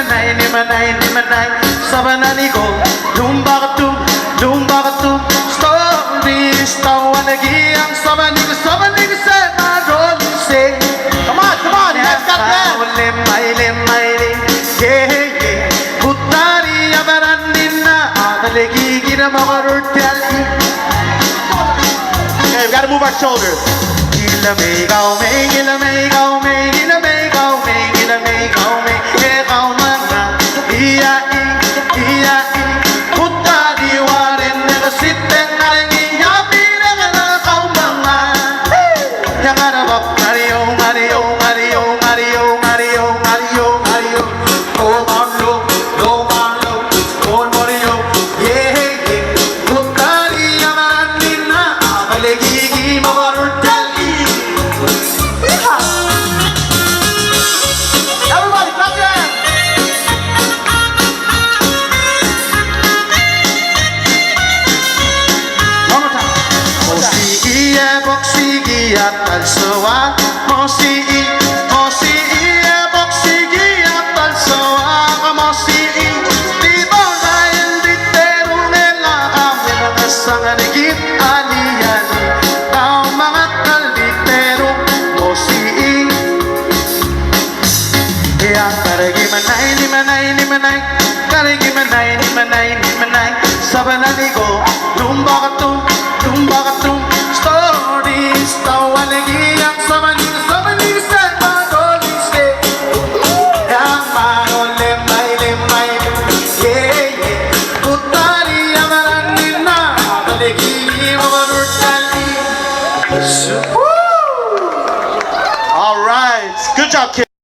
nimanay Sabananigo Dumbakatum Stories Tawanagiyang Sabanigo Sema rolling say Come on, you guys got that. Lemay Yeah Butari Abarandina Adalegi Gira Mamarutali Okay, we've got to move our shoulders. Gila may gao may Gila may gao may Gila may gao may Gila may gao may Ikaw na nga Iya Butari Waren Negasiteng Naringi Yapi Nagalakaw mga Yang arabap Mario Oh Marlo Oh Mario Yeah Butari Amarandina Abalegi Mamarutali Everybody, clap your hands. One more time. Mosiiye boksigiya talsawa Mosiiye boksigiya talsawa Mosii Dito dahil ditero nila kami nangasanganigit aliyan Ang mga kalditero Mosii Kaya karagimanay Karagimanay Sabananigo Dumbakatum Stories Tawanagiyang Sabanigo Sema rolling say Yang lemay Yeah Butari Amarandina Abalegi Mamarutali All right. Good job, kids.